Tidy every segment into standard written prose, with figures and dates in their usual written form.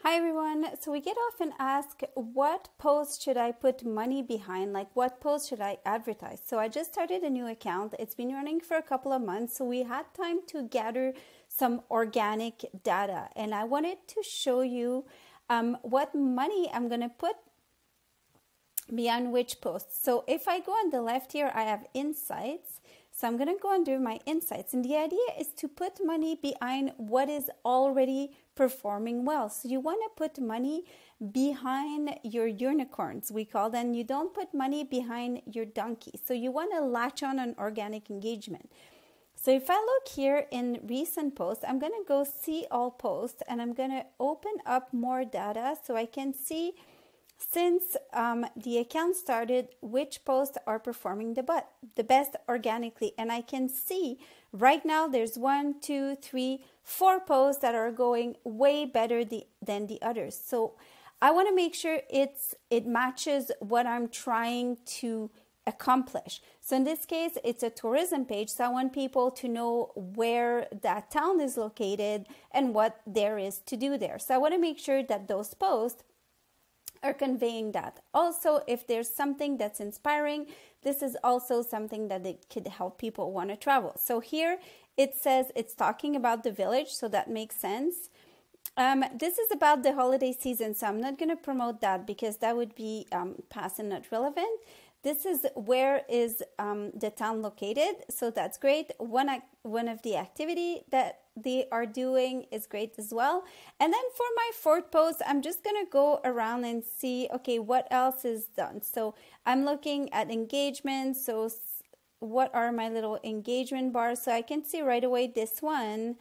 Hi everyone. So we get often asked, what post should I put money behind? Like what post should I advertise? So I just started a new account. It's been running for a couple of months. So we had time to gather some organic data. And I wanted to show you what money I'm going to put behind which post. So if I go on the left here, I have insights. So I'm going to go under my insights. And the idea is to put money behind what is already performing well. So you want to put money behind your unicorns, we call them. You don't put money behind your donkey. So you want to latch on organic engagement. So if I look here in recent posts, I'm going to go see all posts and I'm going to open up more data so I can see since the account started, which posts are performing the best organically. And I can see right now there's 1, 2, 3, 4 posts that are going way better than the others. So I want to make sure it matches what I'm trying to accomplish. So in this case, it's a tourism page. So I want people to know where that town is located and what there is to do there. So I want to make sure that those posts are conveying that. Also, if there's something that's inspiring, this is also something that it could help people want to travel. So here it says it's talking about the village, so that makes sense. This is about the holiday season, so I'm not going to promote that because that would be past and not relevant. This is where is the town located, so that's great. One of the activity that they are doing is great as well. And then for my fourth post, I'm just going to go around and see, okay, what else is done. So I'm looking at engagement. So what are my little engagement bars? So I can see right away this one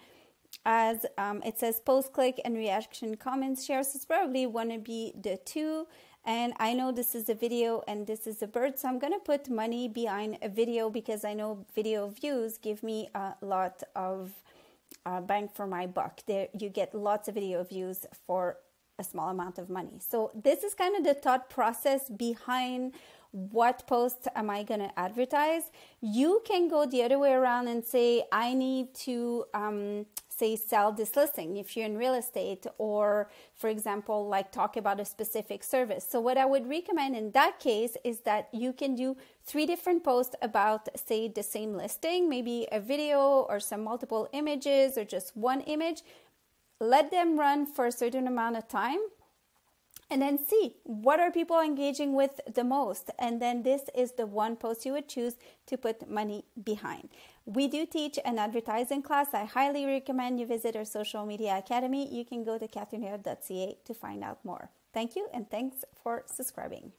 as it says post click and reaction comments shares. So it's probably want to be the two. And I know this is a video and this is a bird, so I'm going to put money behind a video because I know video views give me a lot of bang for my buck. There you get lots of video views for a small amount of money. So this is kind of the thought process behind what post am I going to advertise. You can go the other way around and say, I need to say sell this listing if you're in real estate, or for example, like talk about a specific service. So what I would recommend in that case is that you can do 3 different posts about, say, the same listing, maybe a video or some multiple images or just one image. Let them run for a certain amount of time and then see what are people engaging with the most. And then this is the one post you would choose to put money behind. We do teach an advertising class. I highly recommend you visit our social media academy. You can go to catherinehare.ca to find out more. Thank you and thanks for subscribing.